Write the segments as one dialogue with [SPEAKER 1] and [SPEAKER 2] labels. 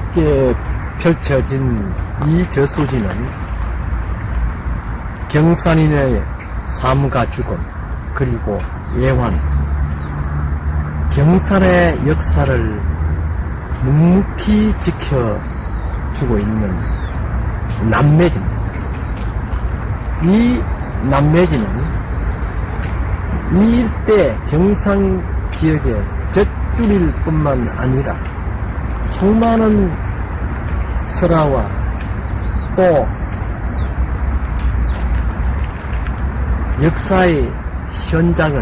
[SPEAKER 1] 넓게 펼쳐진 이 저수지는 경산인의 삶과 죽음, 그리고 예환, 경산의 역사를 묵묵히 지켜주고 있는 남매지입니다. 이 남매지는 이 일대 경상 지역의 젖줄일 뿐만 아니라 수많은 설화와 또 역사의 현장을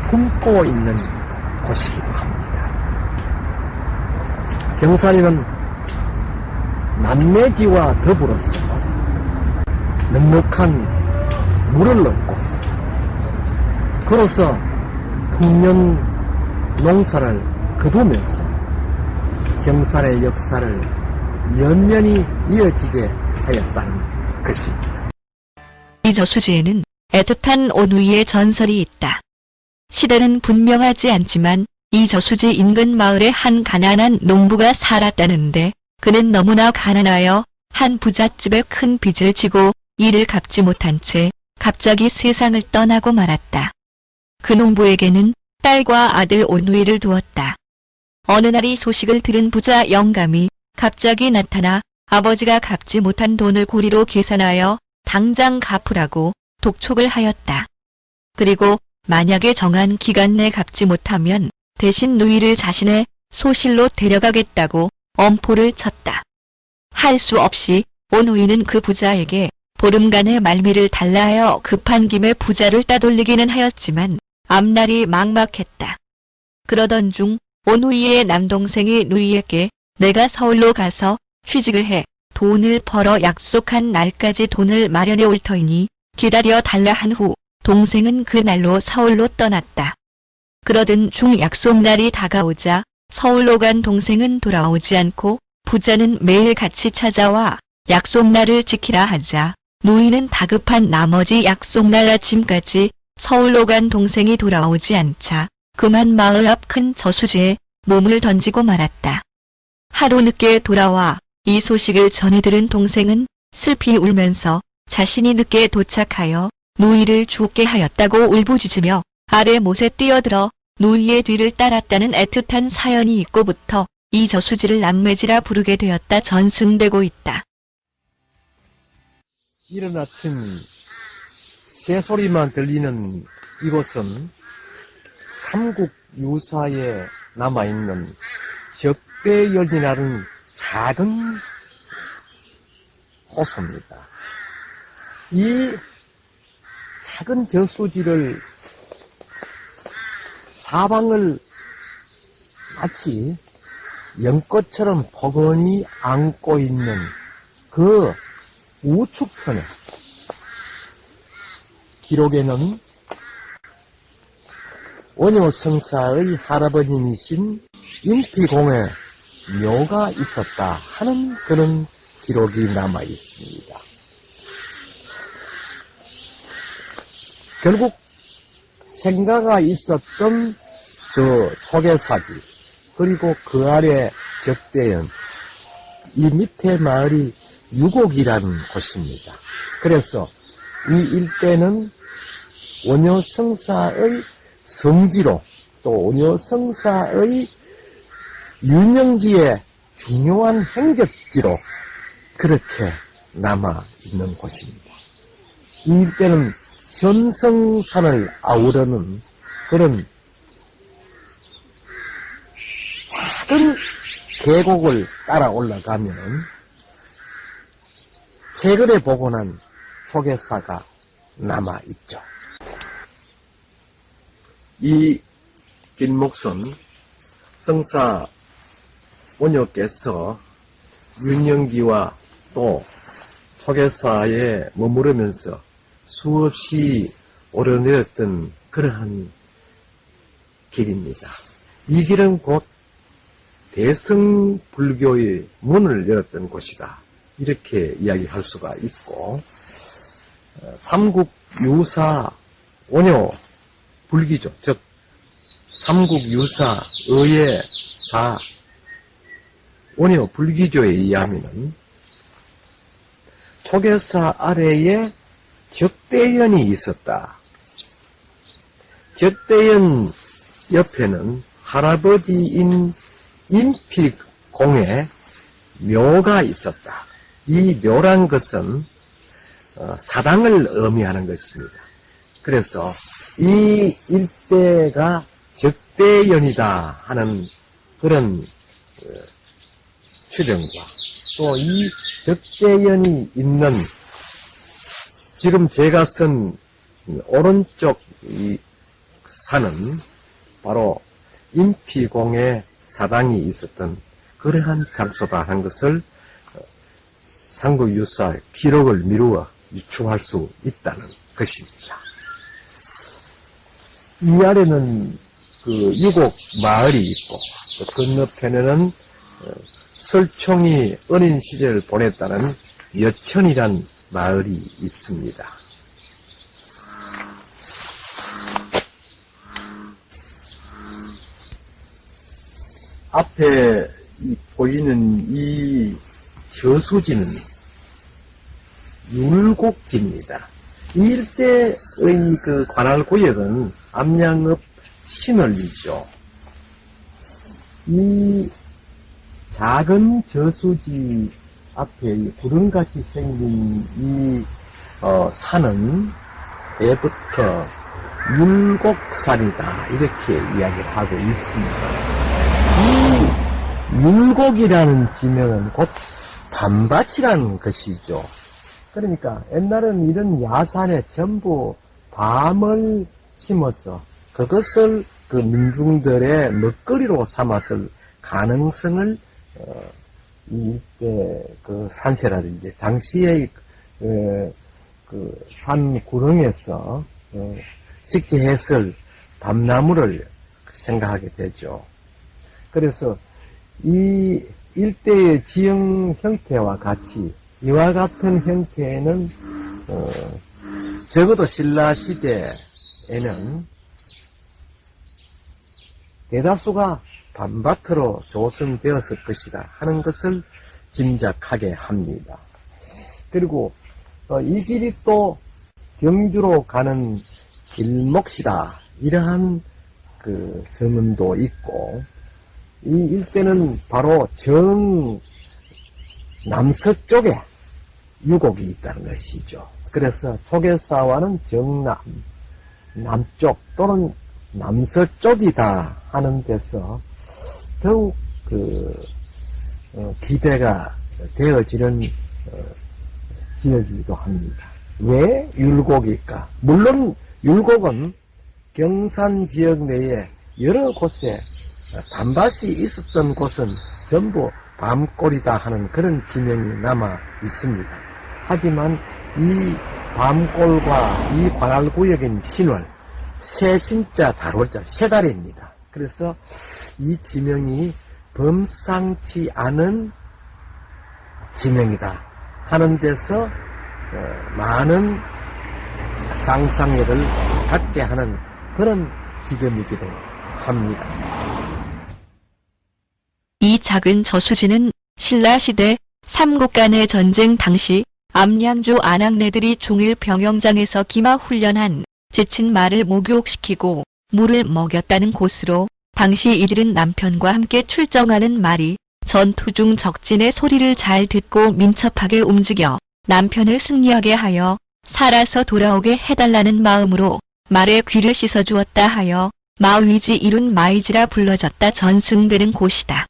[SPEAKER 1] 품고 있는 곳이기도 합니다. 경산이는 남매지와 더불어서 넉넉한 물을 얻고 그로써 풍년 농사를 거두면서 경산의 역사를 연면이 이어지게 하였다는 것입니다.
[SPEAKER 2] 이 저수지에는 애틋한 온누이의 전설이 있다. 시대는 분명하지 않지만 이 저수지 인근 마을에 한 가난한 농부가 살았다는데 그는 너무나 가난하여 한 부잣집에 큰 빚을 지고 이를 갚지 못한 채 갑자기 세상을 떠나고 말았다. 그 농부에게는 딸과 아들 온누이를 두었다. 어느 날 이 소식을 들은 부자 영감이 갑자기 나타나 아버지가 갚지 못한 돈을 고리로 계산하여 당장 갚으라고 독촉을 하였다. 그리고 만약에 정한 기간 내 갚지 못하면 대신 누이를 자신의 소실로 데려가겠다고 엄포를 쳤다. 할 수 없이 온누이는 그 부자에게 보름간의 말미를 달라 하여 급한 김에 부자를 따돌리기는 하였지만 앞날이 막막했다. 그러던 중 온누이의 남동생이 누이에게 내가 서울로 가서 취직을 해 돈을 벌어 약속한 날까지 돈을 마련해 올 터이니 기다려 달라 한 후 동생은 그 날로 서울로 떠났다. 그러던 중 약속날이 다가오자 서울로 간 동생은 돌아오지 않고 부자는 매일 같이 찾아와 약속날을 지키라 하자 누이는 다급한 나머지 약속날 아침까지 서울로 간 동생이 돌아오지 않자 그만 마을 앞 큰 저수지에 몸을 던지고 말았다. 하루 늦게 돌아와 이 소식을 전해 들은 동생은 슬피 울면서 자신이 늦게 도착하여 누이를 죽게 하였다고 울부짖으며 아래 못에 뛰어들어 누이의 뒤를 따랐다는 애틋한 사연이 있고부터 이 저수지를 남매지라 부르게 되었다 전승되고 있다.
[SPEAKER 1] 이른 아침 새소리만 들리는 이곳은 삼국 유사에 남아있는 적대연이라는 작은 호수입니다. 이 작은 저수지를 사방을 마치 연꽃처럼 포근히 안고 있는 그 우측편에 기록에는 원효성사의 할아버님이신 인티공의 묘가 있었다 하는 그런 기록이 남아 있습니다. 결국 생가가 있었던 저 초계사지 그리고 그 아래 적대연 이 밑에 마을이 유곡이라는 곳입니다. 그래서 이 일대는 원효성사의 성지로 또 원효성사의 유년기의 중요한 행적지로 그렇게 남아있는 곳입니다. 이 일대는 현성산을 아우르는 그런 작은 계곡을 따라 올라가면 최근에 보고 난 소개사가 남아있죠. 이 길목선 성사 원효께서 윤영기와 또 초계사에 머무르면서 수없이 오르내렸던 그러한 길입니다. 이 길은 곧 대승불교의 문을 열었던 곳이다. 이렇게 이야기할 수가 있고 삼국유사 원효 불기조, 즉 삼국유사 의예사 원효 불기조에 의하면은 초계사 아래에 격대연이 있었다. 격대연 옆에는 할아버지인 인피공의 묘가 있었다. 이 묘란 것은 사당을 의미하는 것입니다. 그래서 이 일대가 적대연이다 하는 그런 추정과 또 이 적대연이 있는 지금 제가 쓴 오른쪽 이 산은 바로 인피공의 사당이 있었던 그러한 장소다 하는 것을 삼국유사 기록을 미루어 유추할 수 있다는 것입니다. 이 아래는 그 유곡 마을이 있고 그 건너편에는 설총이 어린 시절을 보냈다는 여천이란 마을이 있습니다. 앞에 보이는 이 저수지는 율곡지입니다. 이 일대의 그 관할구역은 암양읍 신월리죠. 이 작은 저수지 앞에 구름같이 생긴 이 산은 예부터 율곡산이다 이렇게 이야기를 하고 있습니다. 이 율곡이라는 지명은 곧 밤밭이라는 것이죠. 그러니까 옛날에는 이런 야산에 전부 밤을 심어서 그것을 그 민중들의 먹거리로 삼았을 가능성을 이때 그 산세라든지 당시의 그 산 구릉에서 식재했을 밤나무를 생각하게 되죠. 그래서 이 일대의 지형 형태와 같이 이와 같은 형태는 적어도 신라 시대에는 대다수가 밤밭으로 조성되었을 것이다 하는 것을 짐작하게 합니다. 그리고 이 길이 또 경주로 가는 길목이다 이러한 그 전문도 있고 이 일대는 바로 정 남서쪽에 유곡이 있다는 것이죠. 그래서 초계사와는 정남, 남쪽 또는 남서쪽이다 하는 데서 더욱 기대가 되어지는 지역이기도 합니다. 왜 율곡일까? 물론 율곡은 경산 지역 내에 여러 곳에 밤밭이 있었던 곳은 전부 밤골이다 하는 그런 지명이 남아 있습니다. 하지만 이 밤골과 이 관할구역인 신월, 새 신자 달월자 새달입니다. 그래서 이 지명이 범상치 않은 지명이다 하는 데서 많은 상상력을 갖게 하는 그런 지점이기도 합니다.
[SPEAKER 2] 이 작은 저수지는 신라시대 삼국간의 전쟁 당시 암양주 안악내들이 종일 병영장에서 기마훈련한 지친 말을 목욕시키고 물을 먹였다는 곳으로 당시 이들은 남편과 함께 출정하는 말이 전투 중 적진의 소리를 잘 듣고 민첩하게 움직여 남편을 승리하게 하여 살아서 돌아오게 해달라는 마음으로 말의 귀를 씻어주었다 하여 마위지 이룬 마이지라 불러졌다 전승되는 곳이다.